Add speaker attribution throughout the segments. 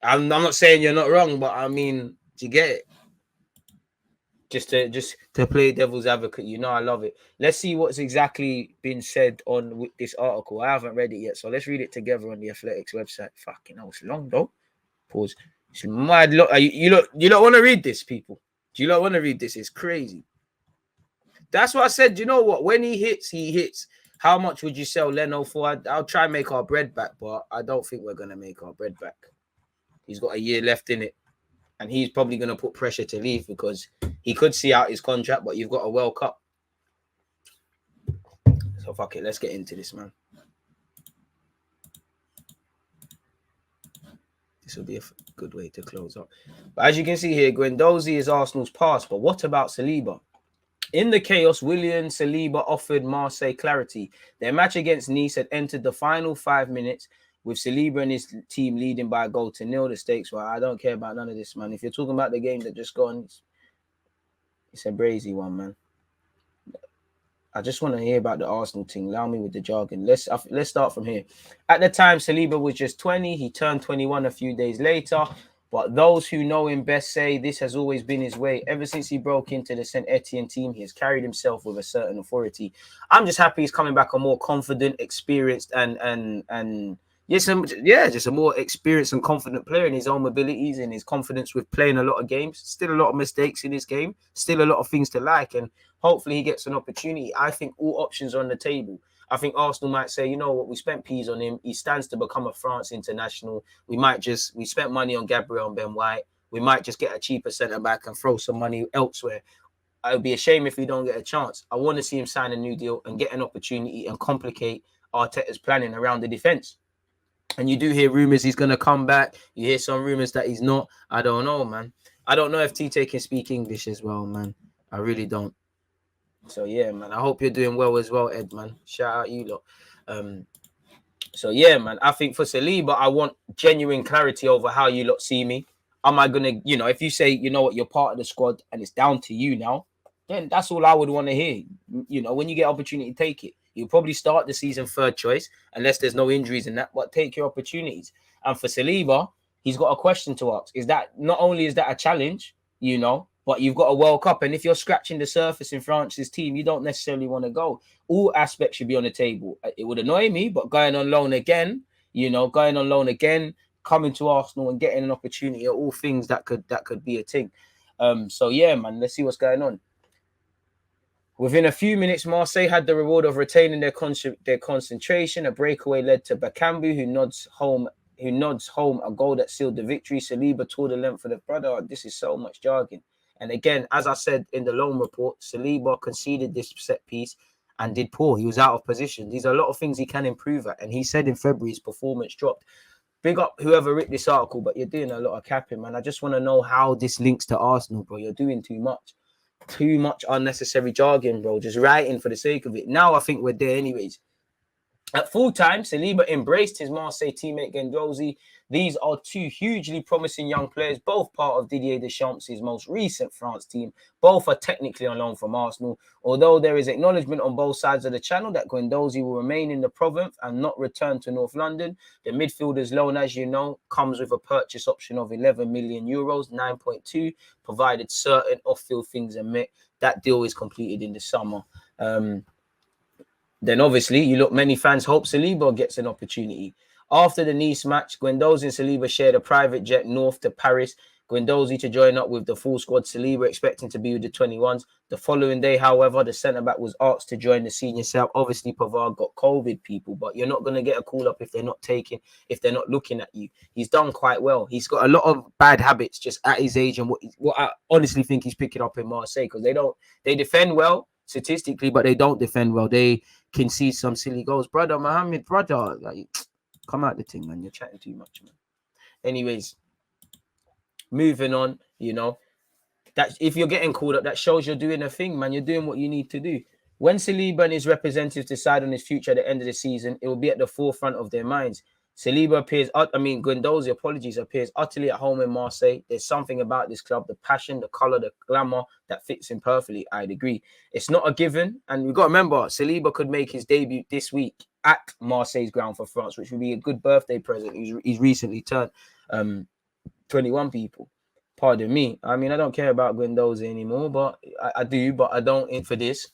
Speaker 1: I'm not saying you're not wrong, but I mean, do you get it? Just to play devil's advocate, I love it. Let's see what's exactly been said on this article. I haven't read it yet, so let's read it together on the Athletics website. Fucking hell, it's long though. Pause. It's mad. Look, you don't want to read this, people. Do you not want to read this? It's crazy. That's what I said. You know what? When he hits, he hits. How much would you sell Leno for? I'll try and make our bread back, but I don't think we're gonna make our bread back. He's got a year left in it. And he's probably going to put pressure to leave because he could see out his contract, but you've got a World Cup. So fuck it, let's get into this, man. This will be a good way to close up. But as you can see here, Guendouzi is Arsenal's past, but what about Saliba? In the chaos, Willian Saliba offered Marseille clarity. Their match against Nice had entered the final 5 minutes, with Saliba and his team leading by a goal to nil. The stakes were, I don't care about none of this, man. If you're talking about the game that just gone, it's a brazy one, man. I just want to hear about the Arsenal thing. Allow me with the jargon. Let's start from here. At the time, Saliba was just 20. He turned 21 a few days later. But those who know him best say this has always been his way. Ever since he broke into the Saint Etienne team, he has carried himself with a certain authority. I'm just happy he's coming back a more confident, experienced, and just a more experienced and confident player in his own abilities and his confidence with playing a lot of games. Still a lot of mistakes in his game. Still a lot of things to like. And hopefully he gets an opportunity. I think all options are on the table. I think Arsenal might say, you know what, we spent peas on him. He stands to become a France international. We spent money on Gabriel and Ben White. We might just get a cheaper centre-back and throw some money elsewhere. It would be a shame if we don't get a chance. I want to see him sign a new deal and get an opportunity and complicate Arteta's planning around the defence. And you do hear rumours he's going to come back. You hear some rumours that he's not. I don't know, man. I don't know if Tite can speak English as well, man. I really don't. So, yeah, man. I hope you're doing well as well, Ed, man. Shout out you lot. So, yeah, man. I think for Saliba, I want genuine clarity over how you lot see me. Am I going to, if you say, you know what, you're part of the squad and it's down to you now, then that's all I would want to hear. When you get opportunity, take it. You'll probably start the season third choice, unless there's no injuries in that, but take your opportunities. And for Saliba, he's got a question to ask. Not only is that a challenge, but you've got a World Cup. And if you're scratching the surface in France's team, you don't necessarily want to go. All aspects should be on the table. It would annoy me, but going on loan again, coming to Arsenal and getting an opportunity are all things that could be a thing. So, yeah, man, let's see what's going on. Within a few minutes, Marseille had the reward of retaining their concentration. A breakaway led to Bakambu, who nods home a goal that sealed the victory. Saliba tore the length of the brother. This is so much jargon. And again, as I said in the loan report, Saliba conceded this set piece and did poor. He was out of position. These are a lot of things he can improve at. And he said in February his performance dropped. Big up whoever wrote this article, but you're doing a lot of capping, man. I just want to know how this links to Arsenal, bro. You're doing too much. Too much unnecessary jargon, bro. Just writing for the sake of it. Now I think we're there anyways. At full time, Saliba embraced his Marseille teammate Guendouzi. These are two hugely promising young players, both part of Didier Deschamps' most recent France team. Both are technically on loan from Arsenal, although there is acknowledgement on both sides of the channel that Guendouzi will remain in the province and not return to North London. The midfielder's loan, as you know, comes with a purchase option of 11 million euros, 9.2, provided certain off-field things are met. That deal is completed in the summer. Then obviously, many fans hope Saliba gets an opportunity. After the Nice match, Guendouzi and Saliba shared a private jet north to Paris. Guendouzi to join up with the full squad, Saliba expecting to be with the 21s. The following day, however, the centre-back was asked to join the senior side. Obviously, Pavard got COVID, people, but you're not going to get a call-up if they're not looking at you. He's done quite well. He's got a lot of bad habits just at his age and what I honestly think he's picking up in Marseille because they defend well statistically, but they don't defend well. They concede some silly goals. Brother, Mohammed, come out the thing, man. You're chatting too much, man. Anyways, moving on, that if you're getting called up, that shows you're doing a thing, man. You're doing what you need to do. When Saliba and his representatives decide on his future at the end of the season, it will be at the forefront of their minds. Guendouzi, appears utterly at home in Marseille. There's something about this club, the passion, the colour, the glamour that fits him perfectly. I'd agree. It's not a given. And we've got to remember, Saliba could make his debut this week at Marseille's ground for France, which would be a good birthday present. He's recently turned. 21 people. Pardon me. I mean, I don't care about Guendouzi anymore, but I do, but I don't for this.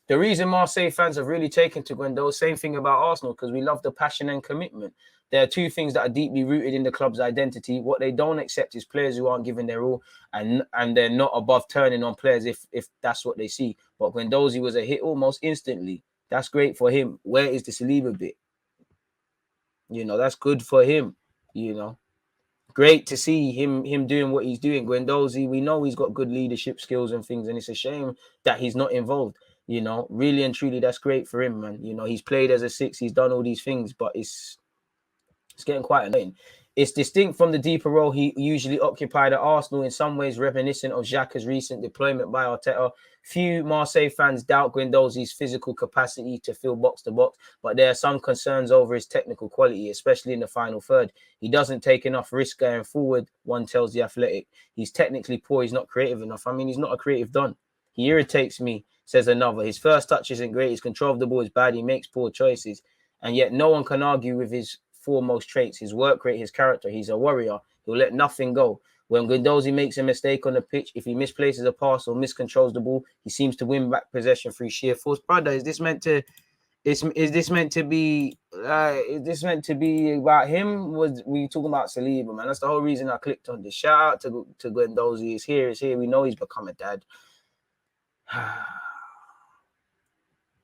Speaker 1: The reason Marseille fans have really taken to Guendouzi, same thing about Arsenal, because we love the passion and commitment. There are two things that are deeply rooted in the club's identity. What they don't accept is players who aren't giving their all, and they're not above turning on players if that's what they see. But Guendouzi was a hit almost instantly. That's great for him. Where is the Saliba bit? You know, that's good for him. You know, great to see him doing what he's doing. Guendouzi, we know he's got good leadership skills and things, and it's a shame that he's not involved. You know, really and truly, that's great for him, man. You know, he's played as a 6, he's done all these things, but it's getting quite annoying. It's distinct from the deeper role he usually occupied at Arsenal, in some ways reminiscent of Xhaka's recent deployment by Arteta. Few Marseille fans doubt Guendouzi's physical capacity to fill box to box, but there are some concerns over his technical quality, especially in the final third. He doesn't take enough risk going forward, one tells The Athletic. He's technically poor, he's not creative enough. I mean, he's not a creative don. He irritates me, says another. His first touch isn't great, his control of the ball is bad, he makes poor choices, and yet no one can argue with his foremost traits: his work rate, his character. He's a warrior. He'll let nothing go. When Guendouzi makes a mistake on the pitch, if he misplaces a pass or miscontrols the ball, he seems to win back possession through sheer force. Brother, is this meant to be about him? Was we talking about Saliba, man? That's the whole reason I clicked on this. Shout out to Guendouzi. He's here. We know he's become a dad.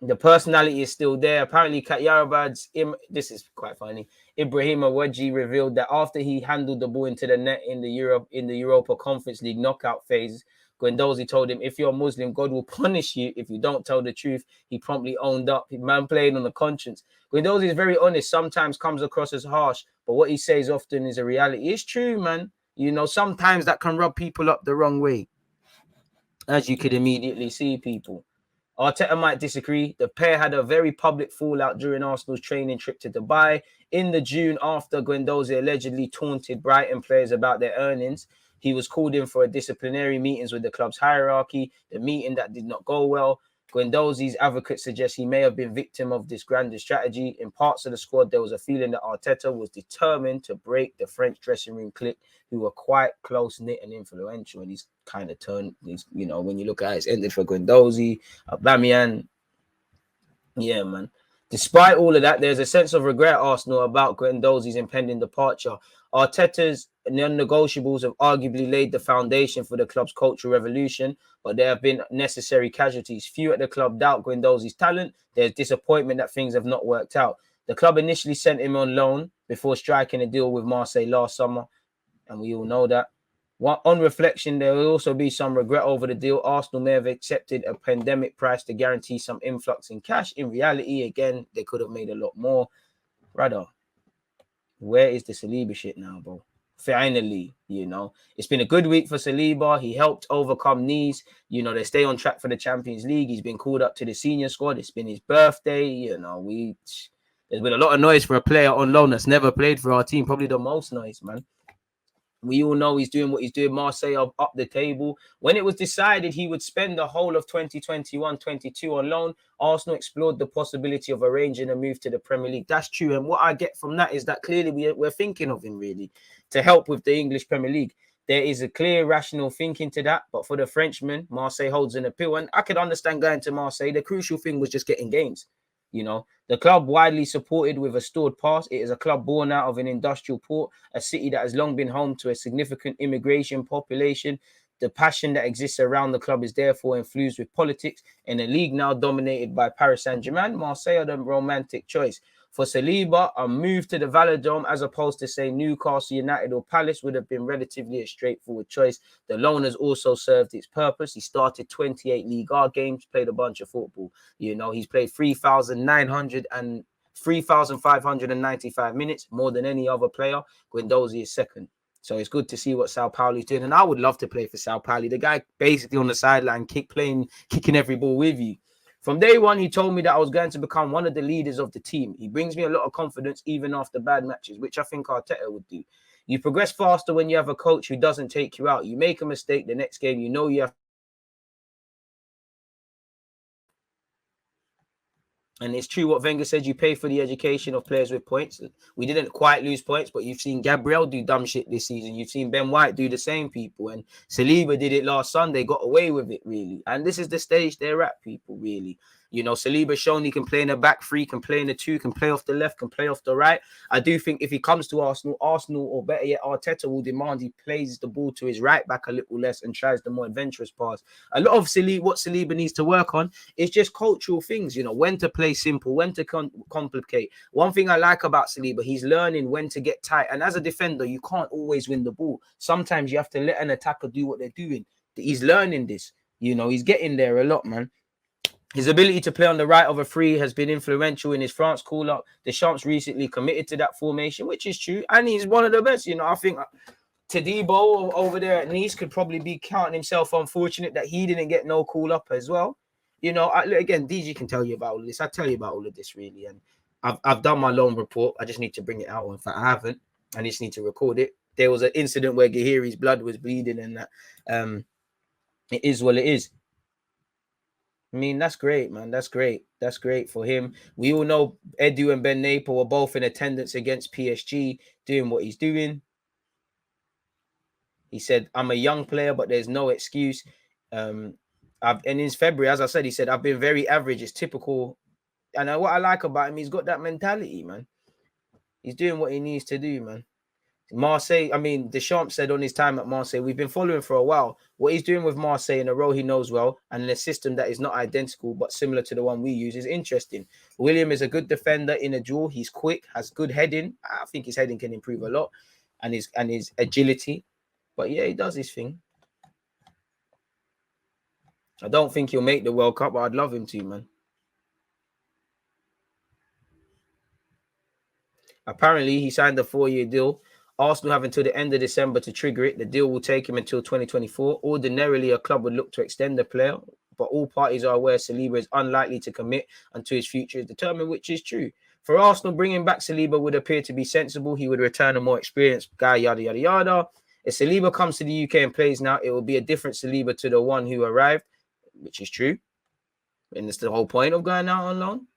Speaker 1: The personality is still there. Apparently, Katyarabad's this is quite funny. Ibrahima Wadji revealed that after he handled the ball into the net in the Europa Conference League knockout phase, Guendouzi told him, "If you're Muslim, God will punish you if you don't tell the truth." He promptly owned up. Man playing on the conscience. Guendouzi is very honest. Sometimes comes across as harsh, but what he says often is a reality. It's true, man. You know, sometimes that can rub people up the wrong way, as you could immediately see, people. Arteta might disagree. The pair had a very public fallout during Arsenal's training trip to Dubai in the June after Guendouzi allegedly taunted Brighton players about their earnings. He was called in for a disciplinary meetings with the club's hierarchy, the meeting that did not go well. Guendouzi's advocates suggest he may have been victim of this grander strategy. In parts of the squad, there was a feeling that Arteta was determined to break the French dressing room clique, who were quite close-knit and influential. And he's kind of turned, you know, when you look at it, it's ended for Guendouzi, Aubameyang. Yeah, man. Despite all of that, there's a sense of regret at Arsenal about Guendouzi's impending departure. Arteta's non-negotiables have arguably laid the foundation for the club's cultural revolution, but there have been necessary casualties. Few at the club doubt Guendouzi's talent. There's disappointment that things have not worked out. The club initially sent him on loan before striking a deal with Marseille last summer, and we all know that. On reflection, there will also be some regret over the deal. Arsenal may have accepted a pandemic price to guarantee some influx in cash. In reality, again, they could have made a lot more. Brother, where is the Saliba shit now, bro? Finally, you know, it's been a good week for Saliba. He helped overcome knees. You know, they stay on track for the Champions League. He's been called up to the senior squad. It's been his birthday. You know, there's been a lot of noise for a player on loan that's never played for our team. Probably the most noise, man. We all know he's doing what he's doing. Marseille up the table. When it was decided he would spend the whole of 2021-22 on loan, Arsenal explored the possibility of arranging a move to the Premier League. That's true. And what I get from that is that clearly we're thinking of him really to help with the English Premier League. There is a clear, rational thinking to that. But for the Frenchman, Marseille holds an appeal. And I could understand going to Marseille. The crucial thing was just getting games. You know, the club widely supported with a stored past. It is a club born out of an industrial port, a city that has long been home to a significant immigration population. The passion that exists around the club is therefore infused with politics. In a league now dominated by Paris Saint-Germain, Marseille are the romantic choice. For Saliba, a move to the Velodrome as opposed to, say, Newcastle United or Palace would have been relatively a straightforward choice. The loan has also served its purpose. He started 28 Ligue 1 games, played a bunch of football. You know, he's played 3,595 minutes, more than any other player. Guendouzi is second. So it's good to see what Sao Paulo is doing. And I would love to play for Sao Paulo. The guy basically on the sideline, kicking every ball with you. From day one, he told me that I was going to become one of the leaders of the team. He brings me a lot of confidence, even after bad matches, which I think Arteta would do. You progress faster when you have a coach who doesn't take you out. You make a mistake, the next game, you know you have And it's true what Wenger said, you pay for the education of players with points. We didn't quite lose points, but you've seen Gabriel do dumb shit this season. You've seen Ben White do the same, people. And Saliba did it last Sunday, got away with it, really. And this is the stage they're at, people, really. You know, Saliba's shown he can play in the back three, can play in the two, can play off the left, can play off the right. I do think if he comes to Arsenal, or better yet, Arteta will demand he plays the ball to his right back a little less and tries the more adventurous pass. A lot of what Saliba needs to work on is just cultural things, you know, when to play simple, when to complicate. One thing I like about Saliba, he's learning when to get tight. And as a defender, you can't always win the ball. Sometimes you have to let an attacker do what they're doing. He's learning this. You know, he's getting there a lot, man. His ability to play on the right of a free has been influential in his France call-up. Deschamps recently committed to that formation, which is true. And he's one of the best. You know, I think Tadibo over there at Nice could probably be counting himself unfortunate that he didn't get no call-up as well. You know, again, DG can tell you about all of this. I tell you about all of this, really. And I've done my loan report. I just need to bring it out. In fact, I haven't. I just need to record it. There was an incident where Gahiri's blood was bleeding and that. It is what it is. I mean, that's great, man. That's great. That's great for him. We all know Edu and Ben Napier were both in attendance against PSG doing what he's doing. He said, I'm a young player, but there's no excuse. And in February, as I said, he said, I've been very average. It's typical. And what I like about him, he's got that mentality, man. He's doing what he needs to do, man. Deschamps said on his time at Marseille, we've been following for a while. What he's doing with Marseille in a role he knows well and in a system that is not identical but similar to the one we use is interesting. William is a good defender in a duel. He's quick, has good heading. I think his heading can improve a lot and his agility. But yeah, he does his thing. I don't think he'll make the World Cup, but I'd love him to, man. Apparently, he signed a 4-year deal. Arsenal have until the end of December to trigger it. The deal will take him until 2024. Ordinarily, a club would look to extend the player, but all parties are aware Saliba is unlikely to commit until his future is determined, which is true. For Arsenal, bringing back Saliba would appear to be sensible. He would return a more experienced guy, yada, yada, yada. If Saliba comes to the UK and plays now, it will be a different Saliba to the one who arrived, which is true. And it's the whole point of going out on loan.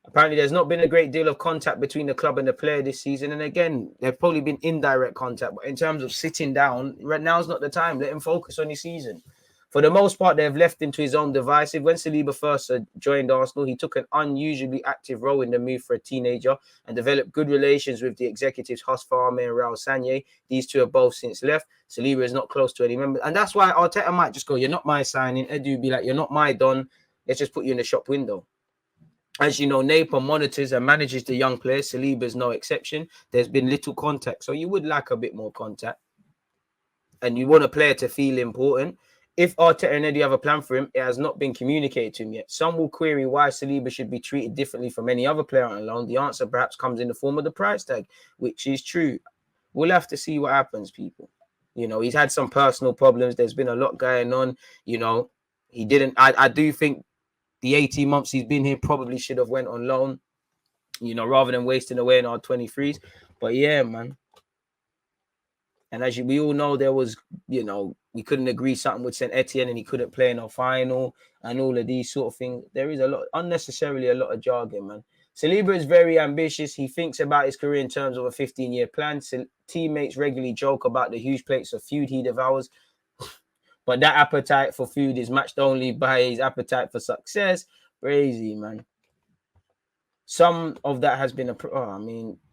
Speaker 1: Apparently, there's not been a great deal of contact between the club and the player this season. And again, there's probably been indirect contact. But in terms of sitting down, right now's not the time. Let him focus on his season. For the most part, they've left him to his own devices. When Saliba first joined Arsenal, he took an unusually active role in the move for a teenager and developed good relations with the executives Huss Farme and Raul Sanye. These two have both since left. Saliba is not close to any members. And that's why Arteta might just go, you're not my signing. Edu be like, you're not my Don. Let's just put you in the shop window. As you know, Napier monitors and manages the young players. Saliba is no exception. There's been little contact. So you would like a bit more contact. And you want a player to feel important. If Arteta and Eddie have a plan for him, it has not been communicated to him yet. Some will query why Saliba should be treated differently from any other player on loan. The answer perhaps comes in the form of the price tag, which is true. We'll have to see what happens, people. You know, he's had some personal problems. There's been a lot going on. You know, he didn't. I do think the 18 months he's been here probably should have went on loan, you know, rather than wasting away in our 23s. But yeah, man. And as we all know, there was, you know, we couldn't agree something with St. Etienne and he couldn't play in our final and all of these sort of things. There is unnecessarily a lot of jargon, man. Saliba is very ambitious. He thinks about his career in terms of a 15-year plan. Teammates regularly joke about the huge plates of food he devours. But that appetite for food is matched only by his appetite for success. Crazy, man. Some of that has been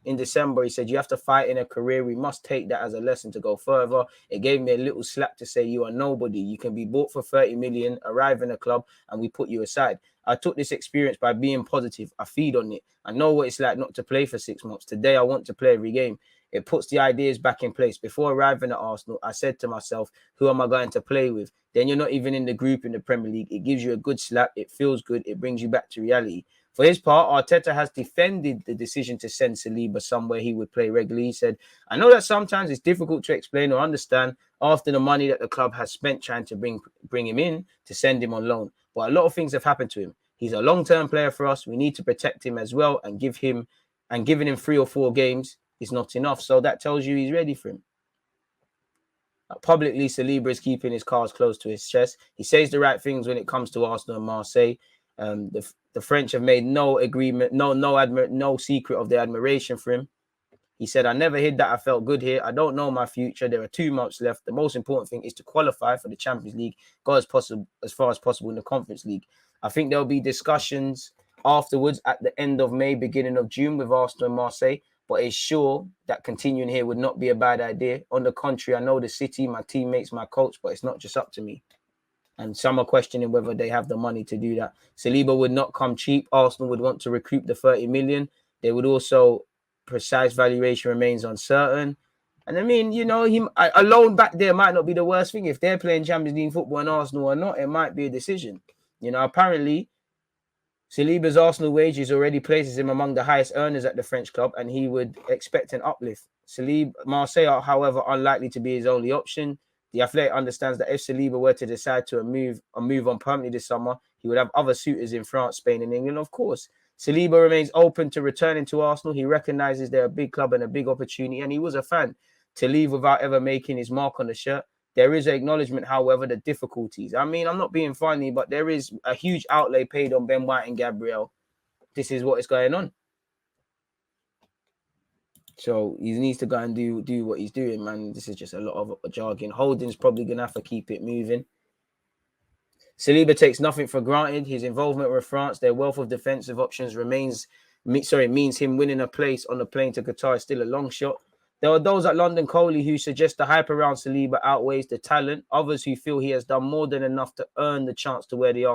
Speaker 1: in December, he said, you have to fight in a career. We must take that as a lesson to go further. It gave me a little slap to say, you are nobody. You can be bought for 30 million, arrive in a club, and we put you aside. I took this experience by being positive. I feed on it. I know what it's like not to play for 6 months. Today, I want to play every game. It puts the ideas back in place. Before arriving at Arsenal, I said to myself, who am I going to play with? Then you're not even in the group in the Premier League. It gives you a good slap. It feels good. It brings you back to reality. For his part, Arteta has defended the decision to send Saliba somewhere he would play regularly. He said, I know that sometimes it's difficult to explain or understand after the money that the club has spent trying to bring him in to send him on loan. But a lot of things have happened to him. He's a long-term player for us. We need to protect him as well and giving him 3 or 4 games is not enough. So that tells you he's ready for him. Publicly, Saliba is keeping his cards close to his chest. He says the right things when it comes to Arsenal and Marseille. The French have made no agreement, no secret of their admiration for him. He said, I never hid that I felt good here. I don't know my future. There are 2 months left. The most important thing is to qualify for the Champions League, go as far as possible in the Conference League. I think there'll be discussions afterwards at the end of May, beginning of June with Arsenal and Marseille. But it's sure that continuing here would not be a bad idea. On the contrary, I know the city, my teammates, my coach, but it's not just up to me. And some are questioning whether they have the money to do that. Saliba would not come cheap. Arsenal would want to recoup the 30 million. They would also... Precise valuation remains uncertain. And I mean, you know, a loan back there might not be the worst thing. If they're playing Champions League football and Arsenal or not, it might be a decision. You know, apparently, Saliba's Arsenal wages already places him among the highest earners at the French club, and he would expect an uplift. Marseille are, however, unlikely to be his only option. The Athletic understands that if Saliba were to decide to move on permanently this summer, he would have other suitors in France, Spain, and England, of course. Saliba remains open to returning to Arsenal. He recognises they're a big club and a big opportunity, and he was a fan. To leave without ever making his mark on the shirt. There is an acknowledgement, however, the difficulties. I mean, I'm not being funny, but there is a huge outlay paid on Ben White and Gabriel. This is what is going on. So he needs to go and do what he's doing, man. This is just a lot of jargon. Holding's probably going to have to keep it moving. Saliba takes nothing for granted. His involvement with France, their wealth of defensive options means him winning a place on the plane to Qatar is still a long shot. There are those at London Coley who suggest the hype around Saliba outweighs the talent. Others who feel he has done more than enough to earn the chance to wear the Arsenal